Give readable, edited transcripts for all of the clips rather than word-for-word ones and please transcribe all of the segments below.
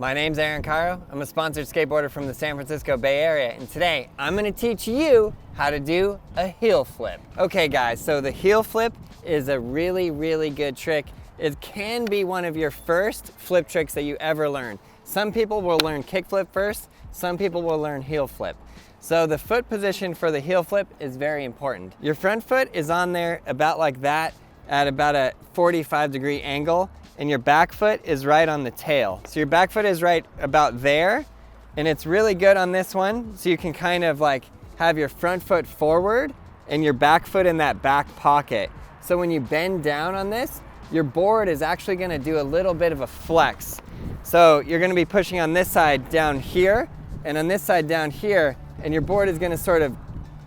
My name's Aaron Cairo. I'm a sponsored skateboarder from the San Francisco Bay Area, and today I'm going to teach you how to do a heel flip. Okay guys, so the heel flip is a really good trick. It can be one of your first flip tricks that you ever learn. Some people will learn kick flip first, some people will learn heel flip. So the foot position for the heel flip is very important. Your front foot is on there about like that at about a 45-degree angle, and your back foot is right on the tail. So your back foot is right about there, and it's really good on this one, so you can kind of like have your front foot forward and your back foot in that back pocket. So when you bend down on this, your board is actually gonna do a little bit of a flex. So you're gonna be pushing on this side down here, and on this side down here, and your board is gonna sort of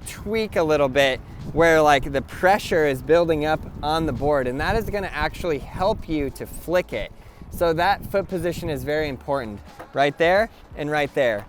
tweak a little bit where like the pressure is building up on the board, and that is gonna actually help you to flick it. So that foot position is very important, right there and right there.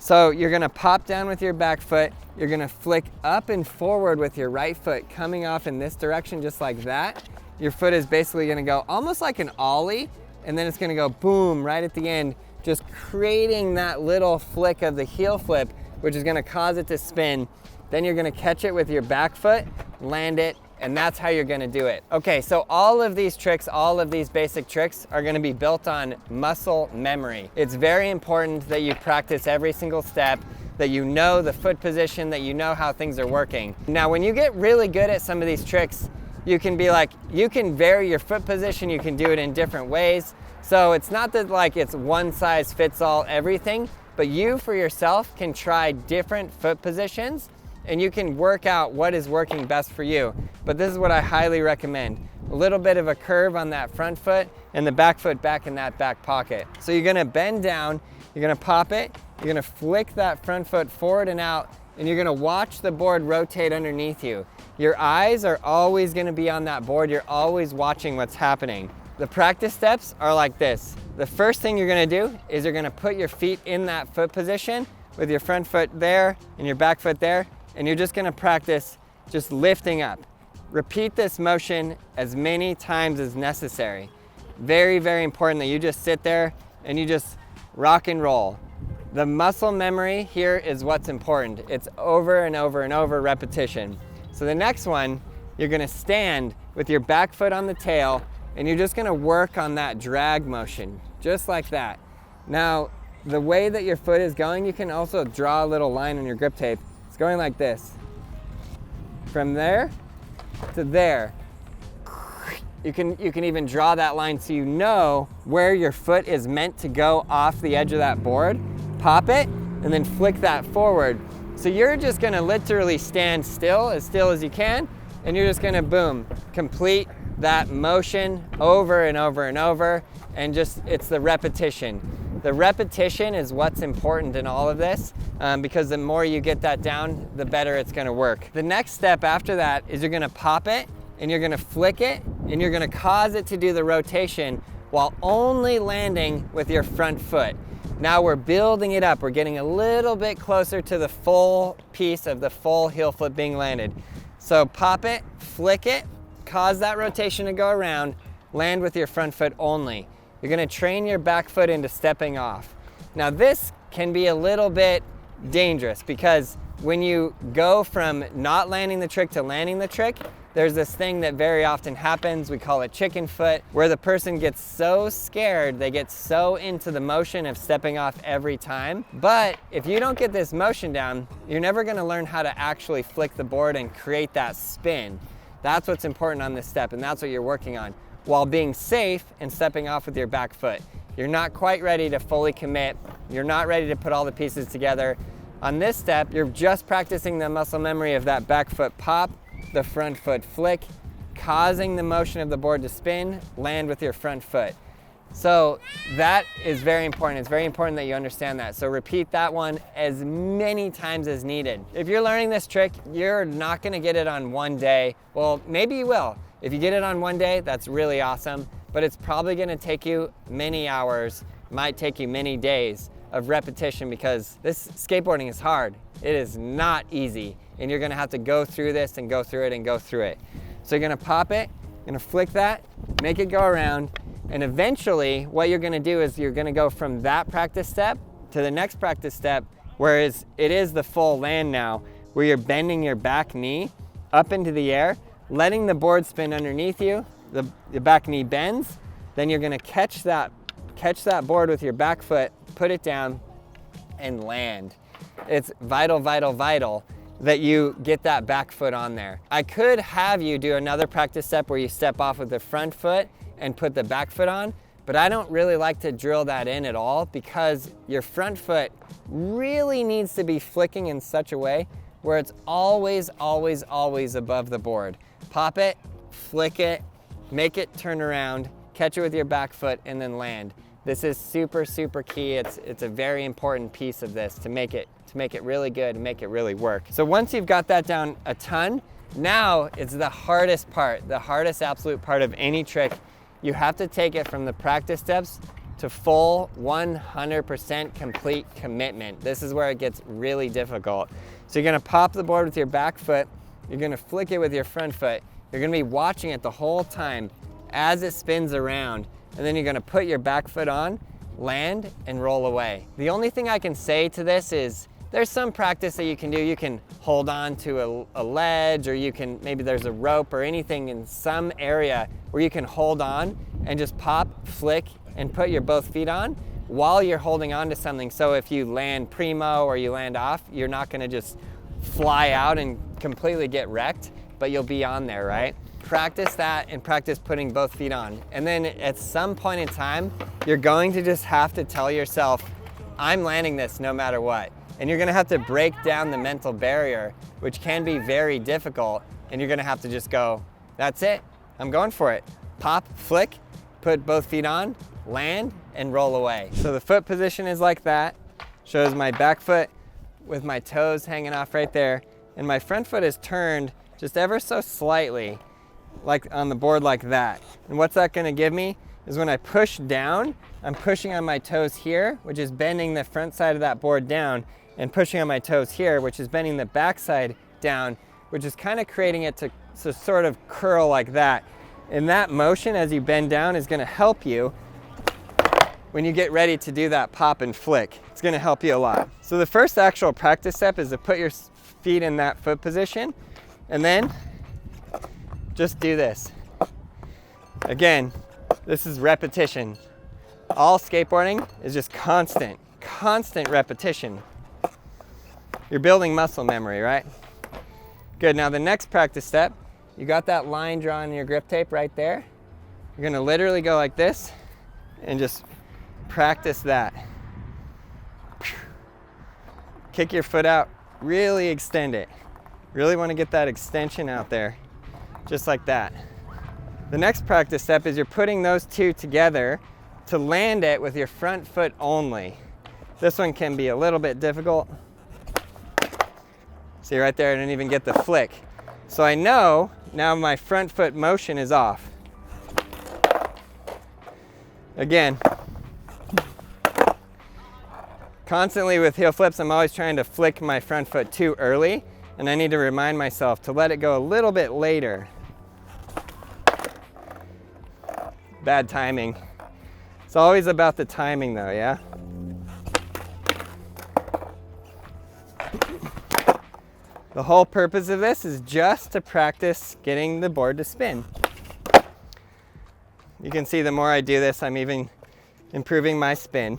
So you're gonna pop down with your back foot, you're gonna flick up and forward with your right foot coming off in this direction just like that. Your foot is basically gonna go almost like an ollie, and then it's gonna go boom right at the end, just creating that little flick of the heel flip, which is gonna cause it to spin. Then you're gonna catch it with your back foot, land it, and that's how you're gonna do it. Okay, so all of these tricks, all of these basic tricks are gonna be built on muscle memory. It's very important that you practice every single step, that you know the foot position, that you know how things are working. Now, when you get really good at some of these tricks, you can be like, you can vary your foot position, you can do it in different ways. So it's not that like it's one size fits all everything, but you for yourself can try different foot positions and you can work out what is working best for you. But this is what I highly recommend. A little bit of a curve on that front foot and the back foot back in that back pocket. So you're gonna bend down, you're gonna pop it, you're gonna flick that front foot forward and out, and you're gonna watch the board rotate underneath you. Your eyes are always gonna be on that board, you're always watching what's happening. The practice steps are like this. The first thing you're gonna do is you're gonna put your feet in that foot position with your front foot there and your back foot there, and you're just gonna practice just lifting up. Repeat this motion as many times as necessary. Very important that you just sit there and you just rock and roll. The muscle memory here is what's important. It's over and over and over repetition. So the next one, you're gonna stand with your back foot on the tail, and you're just gonna work on that drag motion, just like that. Now, the way that your foot is going, you can also draw a little line on your grip tape. It's going like this. From there to there. You can even draw that line so you know where your foot is meant to go off the edge of that board. Pop it, and then flick that forward. So you're just gonna literally stand still as you can, and you're just gonna boom, complete that motion over and over and over, and just, it's the repetition. The repetition is what's important in all of this, because the more you get that down, the better it's gonna work. The next step after that is you're gonna pop it, and you're gonna flick it, and you're gonna cause it to do the rotation while only landing with your front foot. Now we're building it up. We're getting a little bit closer to the full piece of the full heel flip being landed. So pop it, flick it, cause that rotation to go around, land with your front foot only. You're gonna train your back foot into stepping off. Now this can be a little bit dangerous because when you go from not landing the trick to landing the trick, there's this thing that very often happens, we call it chicken foot, where the person gets so scared, they get so into the motion of stepping off every time. But if you don't get this motion down, you're never gonna learn how to actually flick the board and create that spin. That's what's important on this step, and that's what you're working on, while being safe and stepping off with your back foot. You're not quite ready to fully commit. You're not ready to put all the pieces together. On this step, you're just practicing the muscle memory of that back foot pop, the front foot flick, causing the motion of the board to spin, land with your front foot. So that is very important. It's very important that you understand that. So repeat that one as many times as needed. If you're learning this trick, you're not gonna get it on one day. Well, maybe you will. If you get it on one day, that's really awesome, but it's probably gonna take you many hours, might take you many days of repetition, because this skateboarding is hard. It is not easy, and you're gonna have to go through this and go through it and go through it. So you're gonna pop it, you're gonna flick that, make it go around, And eventually what you're gonna do is you're gonna go from that practice step to the next practice step, whereas it is the full land now, where you're bending your back knee up into the air, letting the board spin underneath you, the back knee bends, then you're gonna catch that board with your back foot, put it down, and land. It's vital, vital, vital that you get that back foot on there. I could have you do another practice step where you step off with the front foot and put the back foot on, but I don't really like to drill that in at all, because your front foot really needs to be flicking in such a way where it's always, always, always above the board. Pop it, flick it, make it turn around, catch it with your back foot, and then land. This is super, super key. It's a very important piece of this to make it really good and make it really work. So once you've got that down a ton, now it's the hardest part, the hardest absolute part of any trick. You have to take it from the practice steps to full 100% complete commitment. This is where it gets really difficult. So you're gonna pop the board with your back foot, you're gonna flick it with your front foot, you're gonna be watching it the whole time as it spins around, and then you're gonna put your back foot on, land, and roll away. The only thing I can say to this is there's some practice that you can do. You can hold on to a ledge, or you can, maybe there's a rope or anything in some area where you can hold on and just pop, flick, and put your both feet on while you're holding on to something. So if you land primo or you land off, you're not gonna just fly out and completely get wrecked, but you'll be on there, right? Practice that and practice putting both feet on. And then at some point in time, you're going to just have to tell yourself, I'm landing this no matter what. And you're gonna have to break down the mental barrier, which can be very difficult. And you're gonna have to just go, that's it, I'm going for it. Pop, flick, put both feet on, land, and roll away. So the foot position is like that. Shows my back foot with my toes hanging off right there. And my front foot is turned just ever so slightly, like on the board like that. And what's that gonna give me is when I push down, I'm pushing on my toes here, which is bending the front side of that board down, and pushing on my toes here, which is bending the back side down, which is kind of creating it to sort of curl like that. And that motion as you bend down is gonna help you when you get ready to do that pop and flick. It's gonna help you a lot. So the first actual practice step is to put your feet in that foot position, and then just do this. Again, this is repetition. All skateboarding is just constant repetition. You're building muscle memory, right? Good, now the next practice step, you got that line drawn in your grip tape right there. You're gonna literally go like this and just practice that. Kick your foot out, really extend it. Really wanna get that extension out there, just like that. The next practice step is you're putting those two together to land it with your front foot only. This one can be a little bit difficult. See right there, I didn't even get the flick. So I know now my front foot motion is off. Again, constantly with heel flips, I'm always trying to flick my front foot too early, and I need to remind myself to let it go a little bit later. Bad timing. It's always about the timing though, yeah? The whole purpose of this is just to practice getting the board to spin. You can see the more I do this, I'm even improving my spin.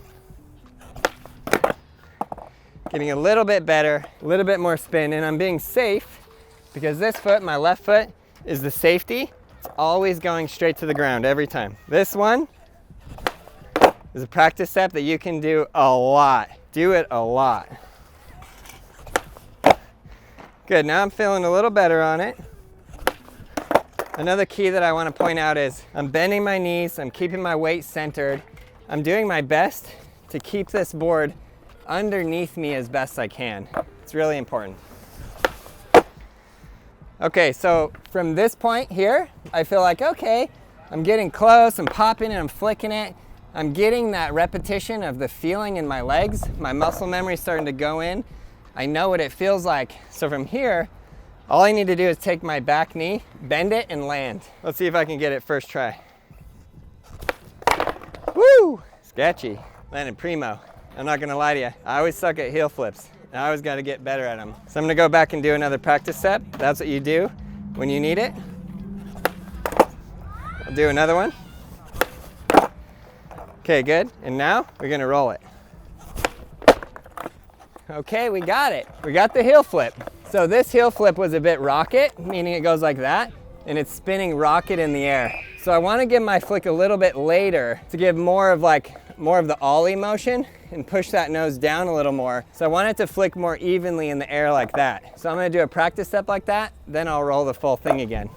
Getting a little bit better, a little bit more spin, and I'm being safe because this foot, my left foot, is the safety. It's always going straight to the ground every time. This one is a practice step that you can do a lot. Do it a lot. Good, now I'm feeling a little better on it. Another key that I want to point out is I'm bending my knees, I'm keeping my weight centered. I'm doing my best to keep this board underneath me as best I can. It's really important. Okay, so from this point here, I feel like, okay, I'm getting close, I'm popping and I'm flicking it. I'm getting that repetition of the feeling in my legs. My muscle memory is starting to go in. I know what it feels like. So from here, all I need to do is take my back knee, bend it, and land. Let's see if I can get it first try. Sketchy. Landed primo. I'm not gonna lie to you. I always suck at heel flips. I always gotta get better at them. So I'm gonna go back and do another practice step. That's what you do when you need it. I'll do another one. Okay, good. And now we're gonna roll it. Okay, we got it. We got the heel flip. So this heel flip was a bit rocket, meaning it goes like that, and it's spinning rocket in the air. So I want to give my flick a little bit later to give more of the ollie motion and push that nose down a little more. So I want it to flick more evenly in the air like that. So I'm going to do a practice step like that, then I'll roll the full thing again.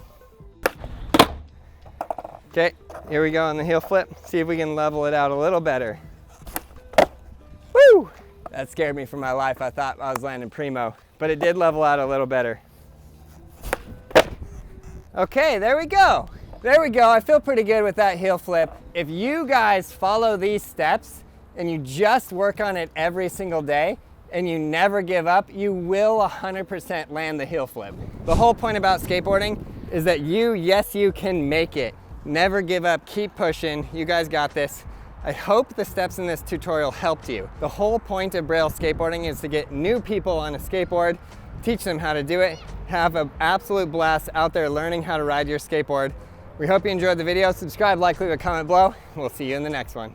Okay, here we go on the heel flip. See if we can level it out a little better. Woo! That scared me for my life. I thought I was landing primo, but it did level out a little better. Okay, there we go. There we go. I feel pretty good with that heel flip. If you guys follow these steps and you just work on it every single day and you never give up, you will 100% land the heel flip. The whole point about skateboarding is that yes, you can make it. Never give up, keep pushing. You guys got this. I hope the steps in this tutorial helped you. The whole point of Braille skateboarding is to get new people on a skateboard, teach them how to do it, have an absolute blast out there learning how to ride your skateboard. We hope you enjoyed the video. Subscribe, like, leave a comment below. We'll see you in the next one.